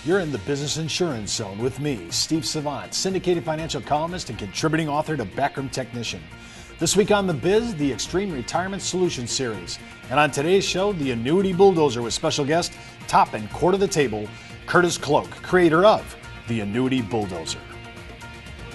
You're in the Business Insurance Zone with me, Steve Savant, syndicated financial columnist and contributing author to Backroom Technician. This week on The Biz, the Extreme Retirement Solutions Series. And on today's show, the Annuity Bulldozer with special guest, top and core to the table, Curtis Cloak, creator of the Annuity Bulldozer.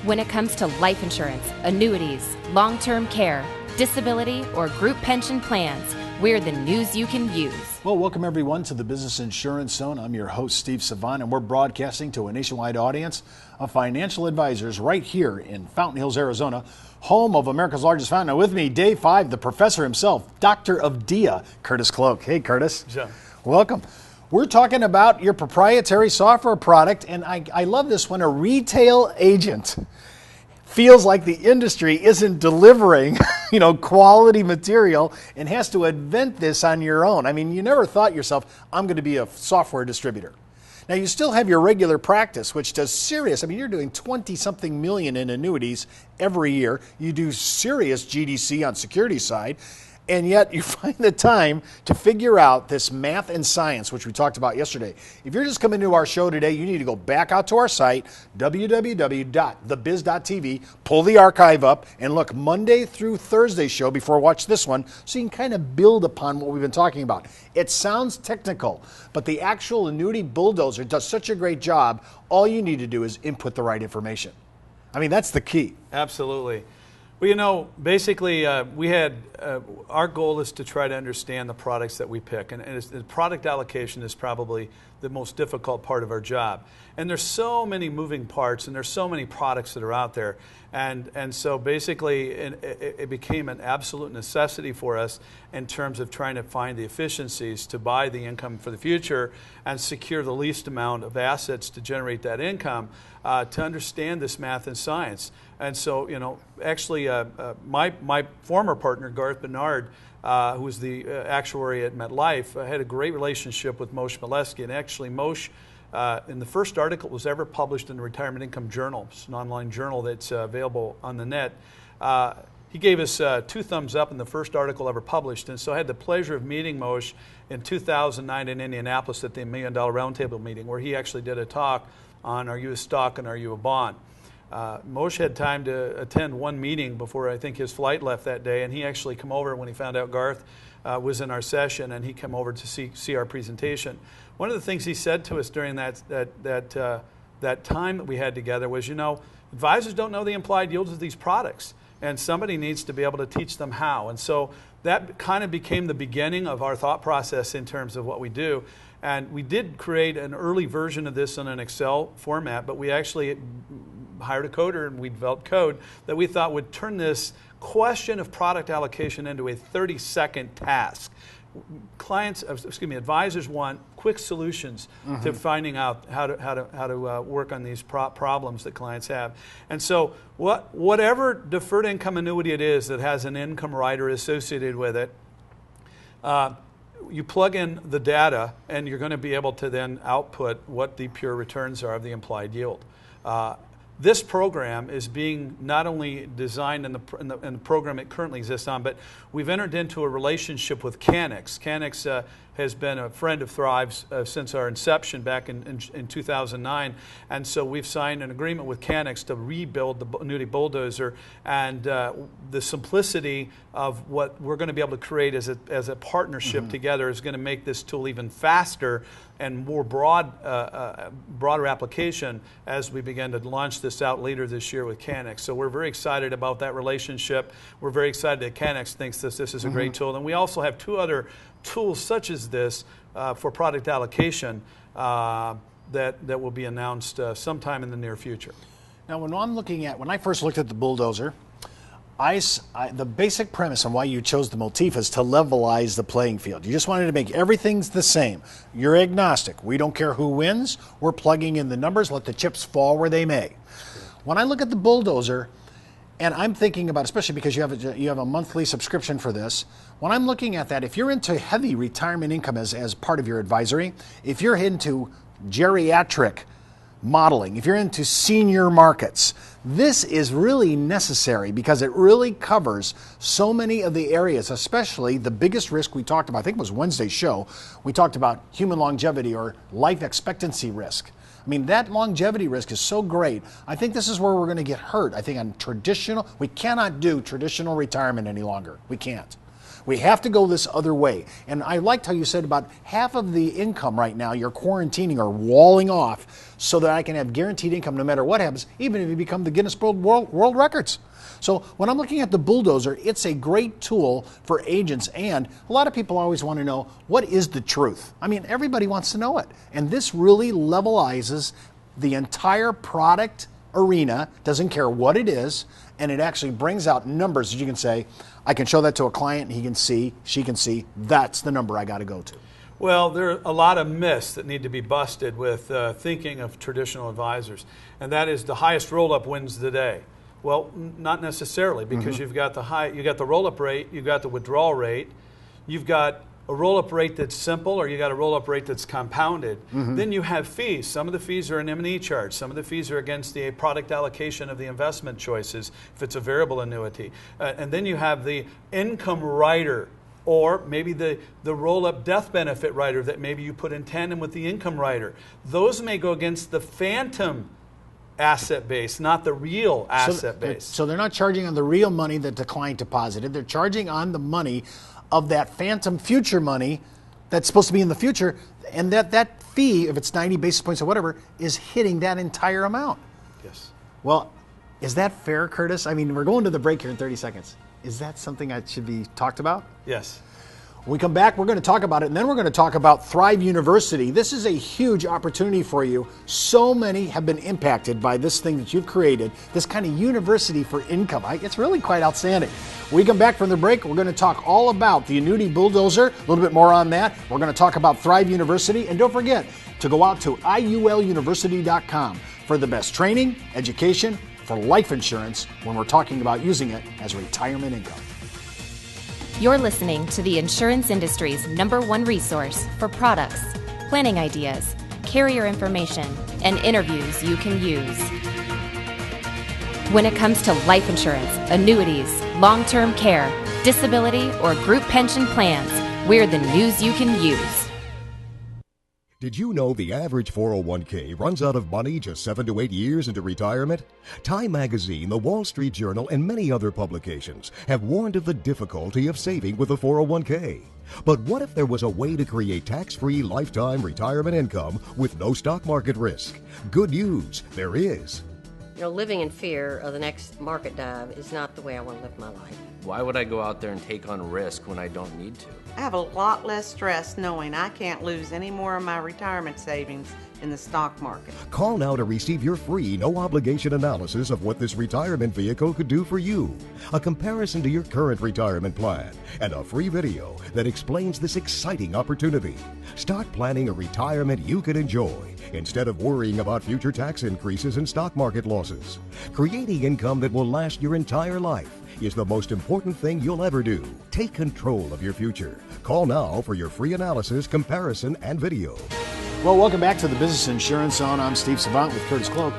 When it comes to life insurance, annuities, long-term care, disability, or group pension plans, we're the news you can use. Well, welcome everyone to the Business Insurance Zone. I'm your host, Steve Savant, and we're broadcasting to a nationwide audience of financial advisors right here in Fountain Hills, Arizona, home of America's largest fountain. Now with me, day 5, the professor himself, Dr. of DIA, Curtis Cloak. Hey, Curtis. Yeah. Welcome. We're talking about your proprietary software product, and I love this one, a retail agent feels like the industry isn't delivering, quality material and has to invent this on your own. I mean, you never thought yourself, I'm going to be a software distributor. Now, you still have your regular practice, which does serious, you're doing 20-something million in annuities every year. You do serious GDC on security side, and yet you find the time to figure out this math and science, which we talked about yesterday. If you're just coming to our show today, you need to go back out to our site, www.thebiz.tv, pull the archive up, and look Monday through Thursday show before watch this one, so you can kind of build upon what we've been talking about. It sounds technical, but the actual Annuity Bulldozer does such a great job. All you need to do is input the right information. That's the key. Absolutely. Well, basically, we had our goal is to try to understand the products that we pick, and the product allocation is probably the most difficult part of our job. And there's so many moving parts, and there's so many products that are out there, and so basically, it became an absolute necessity for us in terms of trying to find the efficiencies to buy the income for the future and secure the least amount of assets to generate that income, to understand this math and science. And so, actually, my former partner, Garth Bernard, who was the actuary at MetLife, had a great relationship with Moshe Milevsky. And actually, Moshe, in the first article was ever published in the Retirement Income Journal, it's an online journal that's available on the net, he gave us 2 thumbs up in the first article ever published. And so I had the pleasure of meeting Moshe in 2009 in Indianapolis at the $1 Million Roundtable meeting, where he actually did a talk on Are You a Stock and Are You a Bond? Moshe had time to attend one meeting before I think his flight left that day, and he actually came over when he found out Garth was in our session, and he came over to see our presentation. One of the things he said to us during that time that we had together was, advisors don't know the implied yields of these products, and somebody needs to be able to teach them how. And so that kind of became the beginning of our thought process in terms of what we do. And we did create an early version of this in an Excel format, but we actually hired a coder and we developed code that we thought would turn this question of product allocation into a 30-second task. Advisors want quick solutions to finding out how to work on these problems that clients have. And so whatever deferred income annuity it is that has an income rider associated with it, you plug in the data and you're going to be able to then output what the pure returns are of the implied yield. This program is being not only designed in the program it currently exists on, but we've entered into a relationship with Canix. Canix has been a friend of Thrive's since our inception back in 2009, and so we've signed an agreement with Canix to rebuild the Annuity Bulldozer, and the simplicity of what we're going to be able to create as a partnership together is going to make this tool even faster and more broader application as we begin to launch this out later this year with Canix. So we're very excited about that relationship. We're very excited that Canix thinks this is a great tool. And we also have 2 other tools such as this for product allocation that will be announced sometime in the near future. Now, when I first looked at the Bulldozer, the basic premise on why you chose the motif is to levelize the playing field. You just wanted to make everything the same. You're agnostic. We don't care who wins. We're plugging in the numbers, let the chips fall where they may. When I look at the Bulldozer, and I'm thinking about, especially because you have a monthly subscription for this, when I'm looking at that, if you're into heavy retirement income as part of your advisory, if you're into geriatric modeling, if you're into senior markets, this is really necessary because it really covers so many of the areas, especially the biggest risk we talked about. I think it was Wednesday's show. We talked about human longevity or life expectancy risk. I mean, that longevity risk is so great. I think this is where we're going to get hurt. I think on traditional, we cannot do traditional retirement any longer. We can't. We have to go this other way. And I liked how you said about half of the income right now you're quarantining or walling off so that I can have guaranteed income no matter what happens, even if you become the Guinness World Records. So when I'm looking at the Bulldozer, it's a great tool for agents, and a lot of people always want to know, what is the truth? I mean, everybody wants to know it. And this really levelizes the entire product arena, doesn't care what it is, and it actually brings out numbers that you can say, I can show that to a client, he can see, she can see, that's the number I got to go to. Well, there are a lot of myths that need to be busted with thinking of traditional advisors, and that is the highest roll-up wins the day. Well, not necessarily, because you've got the roll-up rate, you've got the withdrawal rate, you've got a roll-up rate that's simple, or you got a roll-up rate that's compounded. Then you have fees. Some of the fees are an M&E charge. Some of the fees are against the product allocation of the investment choices, if it's a variable annuity. And then you have the income rider, or maybe the roll-up death benefit rider that maybe you put in tandem with the income rider. Those may go against the phantom asset base, not the real asset base. So they're not charging on the real money that the client deposited. They're charging on the money of that phantom future money that's supposed to be in the future, and that fee, if it's 90 basis points or whatever, is hitting that entire amount. Yes. Well, is that fair, Curtis? I mean, we're going to the break here in 30 seconds. Is that something that should be talked about? Yes. When we come back, we're going to talk about it, and then we're going to talk about Thrive University. This is a huge opportunity for you. So many have been impacted by this thing that you've created, this kind of university for income. It's really quite outstanding. When we come back from the break, we're going to talk all about the Annuity Bulldozer, a little bit more on that. We're going to talk about Thrive University, and don't forget to go out to iuluniversity.com for the best training, education for life insurance when we're talking about using it as retirement income. You're listening to the insurance industry's #1 resource for products, planning ideas, carrier information, and interviews you can use. When it comes to life insurance, annuities, long-term care, disability, or group pension plans, we're the news you can use. Did you know the average 401k runs out of money just 7 to 8 years into retirement? Time Magazine, the Wall Street Journal, and many other publications have warned of the difficulty of saving with a 401k. But what if there was a way to create tax-free lifetime retirement income with no stock market risk? Good news, there is. You know, living in fear of the next market dive is not the way I want to live my life. Why would I go out there and take on risk when I don't need to? I have a lot less stress knowing I can't lose any more of my retirement savings in the stock market. Call now to receive your free, no-obligation analysis of what this retirement vehicle could do for you, a comparison to your current retirement plan, and a free video that explains this exciting opportunity. Start planning a retirement you can enjoy instead of worrying about future tax increases and stock market losses. Creating income that will last your entire life is the most important thing you'll ever do. Take control of your future. Call now for your free analysis, comparison, and video. Well, welcome back to the Business Insurance Zone. I'm Steve Savant with Curtis Cloak.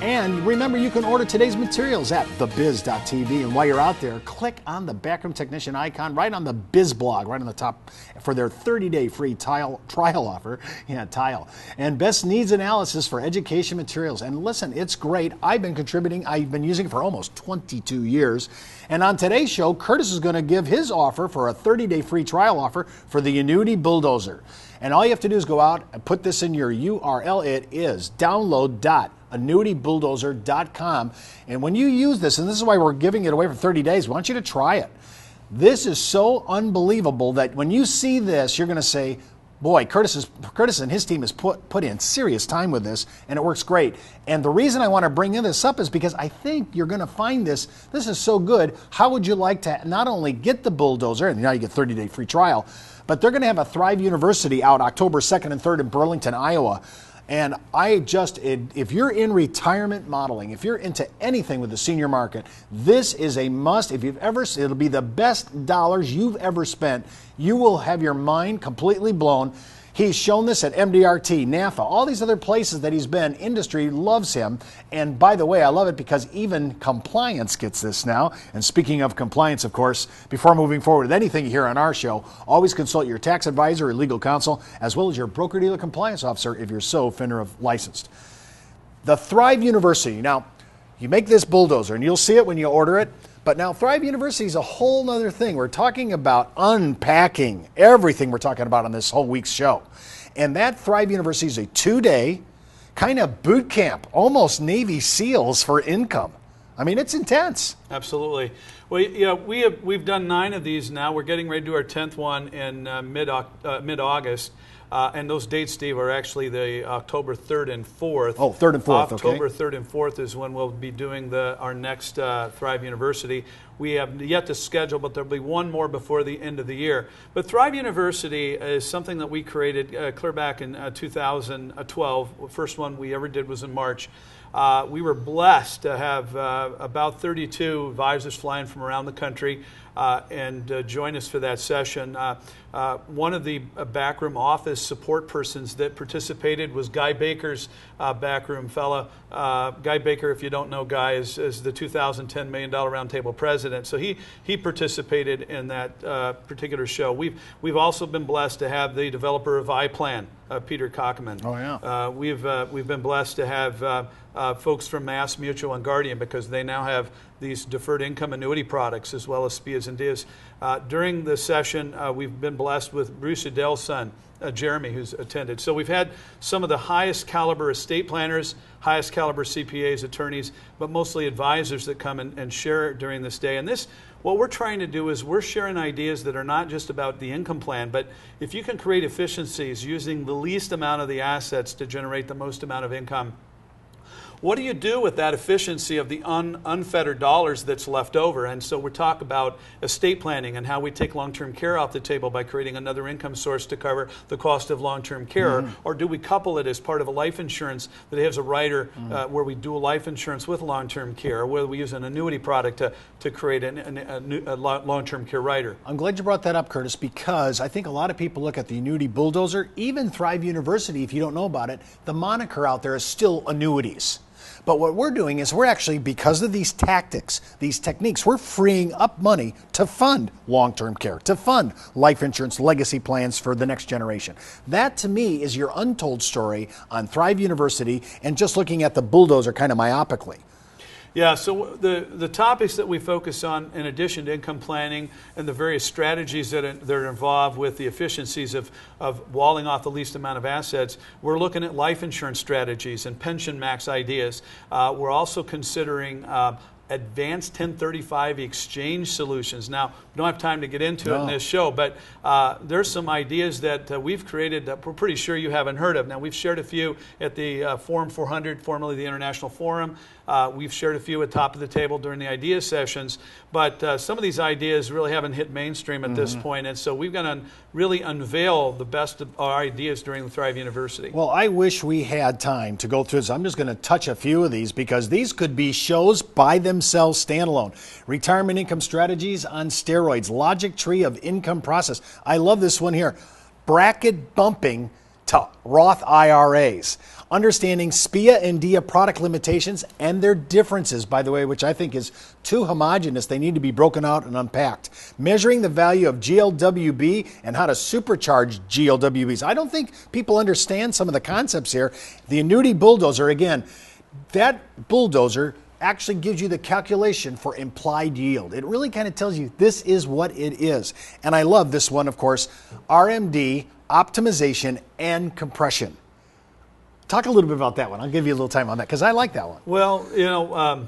And remember, you can order today's materials at thebiz.tv. And while you're out there, click on the Backroom Technician icon right on the Biz blog, right on the top, for their 30-day free trial offer. Yeah, tile. And best needs analysis for education materials. And listen, it's great. I've been contributing. I've been using it for almost 22 years. And on today's show, Curtis is going to give his offer for a 30-day free trial offer for the Annuity Bulldozer. And all you have to do is go out and put this in your URL. It is download.annuitybulldozer.com. And when you use this, and this is why we're giving it away for 30 days, we want you to try it. This is so unbelievable that when you see this, you're going to say, boy, Curtis and his team has put in serious time with this, and it works great. And the reason I want to bring this up is because I think you're going to find this is so good. How would you like to not only get the Bulldozer, and now you get 30-day free trial, but they're going to have a Thrive University out October 2nd and 3rd in Burlington, Iowa. And if you're in retirement modeling, if you're into anything with the senior market, this is a must. It'll be the best dollars you've ever spent. You will have your mind completely blown. He's shown this at MDRT, NAFA, all these other places that he's been. Industry loves him. And by the way, I love it because even compliance gets this now. And speaking of compliance, of course, before moving forward with anything here on our show, always consult your tax advisor or legal counsel, as well as your broker-dealer compliance officer if you're so FINRA licensed. The Thrive University. Now, you make this Bulldozer, and you'll see it when you order it. But now Thrive University is a whole other thing. We're talking about unpacking everything we're talking about on this whole week's show. And that Thrive University is a 2-day kind of boot camp, almost Navy SEALs for income. I mean, it's intense. Absolutely. Well, yeah, we've done 9 of these now. We're getting ready to do our 10th one in mid-August. And those dates, Steve, are actually the October 3rd and 4th. Oh, 3rd and 4th, October okay. 3rd and 4th is when we'll be doing our next Thrive University. We have yet to schedule, but there'll be one more before the end of the year. But Thrive University is something that we created clear back in 2012. The first one we ever did was in March. We were blessed to have about 32 advisors flying from around the country and join us for that session. One of the backroom office support persons that participated was Guy Baker's backroom fella. Guy Baker, if you don't know Guy, is the 2010 $1 million Roundtable president. So he participated in that particular show. We've also been blessed to have the developer of iPlan, Peter Kochman. Oh yeah. We've been blessed to have folks from Mass Mutual and Guardian, because they now have these deferred income annuity products as well as SPIAs and DIAs. During the session, we've been blessed with Bruce Adele's son, Jeremy, who's attended. So we've had some of the highest caliber estate planners, highest caliber CPAs, attorneys, but mostly advisors that come and share during this day. And what we're trying to do is we're sharing ideas that are not just about the income plan, but if you can create efficiencies using the least amount of the assets to generate the most amount of income, what do you do with that efficiency of the unfettered dollars that's left over? And so we talk about estate planning and how we take long-term care off the table by creating another income source to cover the cost of long-term care. Or do we couple it as part of a life insurance that has a rider where we do a life insurance with long-term care, or whether we use an annuity product to create a long-term care rider? I'm glad you brought that up, Curtis, because I think a lot of people look at the Annuity Bulldozer, even Thrive University, if you don't know about it, the moniker out there is still annuities. But what we're doing is we're actually, because of these tactics, these techniques, we're freeing up money to fund long-term care, to fund life insurance legacy plans for the next generation. That, to me, is your untold story on Thrive University and just looking at the Bulldozer kind of myopically. Yeah, so the topics that we focus on, in addition to income planning and the various strategies that are involved with the efficiencies of walling off the least amount of assets, we're looking at life insurance strategies and pension max ideas. We're also considering advanced 1035 exchange solutions. Now, we don't have time to get into it in this show, but there's some ideas that we've created that we're pretty sure you haven't heard of. Now, we've shared a few at the Forum 400, formerly the International Forum. We've shared a few at Top of the Table during the idea sessions, but some of these ideas really haven't hit mainstream at this point, and so we've got to really unveil the best of our ideas during the Thrive University. Well, I wish we had time to go through this. I'm just going to touch a few of these because these could be shows by themselves standalone. Retirement income strategies on steroids, logic tree of income process. I love this one here. Bracket bumping to Roth IRAs. Understanding SPIA and DIA product limitations and their differences, by the way, which I think is too homogenous. They need to be broken out and unpacked. Measuring the value of GLWB and how to supercharge GLWBs. I don't think people understand some of the concepts here. The Annuity Bulldozer, again, that Bulldozer actually gives you the calculation for implied yield. It really kind of tells you this is what it is. And I love this one, of course, RMD, optimization, and compression. Talk a little bit about that one. I'll give you a little time on that because I like that one. Well, you know,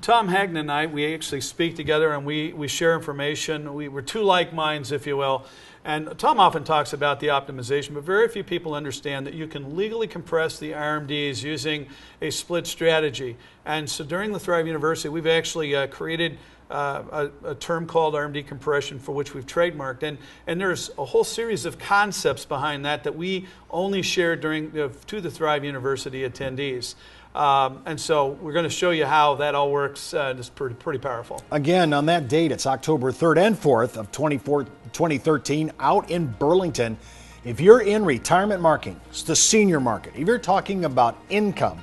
Tom Hagman and I, we actually speak together and we share information. We're two like minds, if you will. And Tom often talks about the optimization, but very few people understand that you can legally compress the RMDs using a split strategy. And so during the Thrive University, we've actually created a term called RMD compression, for which we've trademarked, and there's a whole series of concepts behind that we only share to the Thrive University attendees. And so we're going to show you how that all works. It's pretty powerful. Again, on that date, it's October 3rd and 4th of 2013 out in Burlington. If you're in retirement marketing, it's the senior market, if you're talking about income,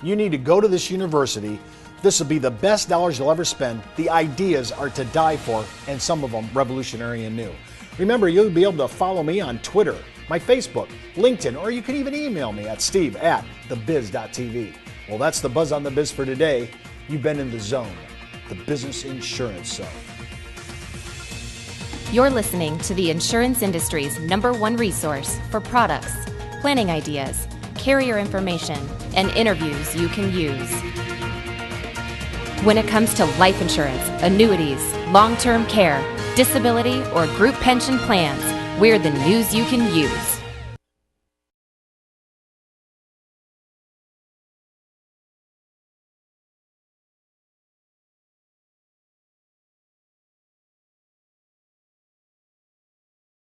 you need to go to this university. This will be the best dollars you'll ever spend. The ideas are to die for, and some of them revolutionary and new. Remember, you'll be able to follow me on Twitter, my Facebook, LinkedIn, or you can even email me at steve@thebiz.tv. Well, that's the Buzz on the Biz for today. You've been in the zone, the business insurance zone. You're listening to the insurance industry's #1 resource for products, planning ideas, carrier information, and interviews you can use. When it comes to life insurance, annuities, long-term care, disability, or group pension plans, we're the news you can use.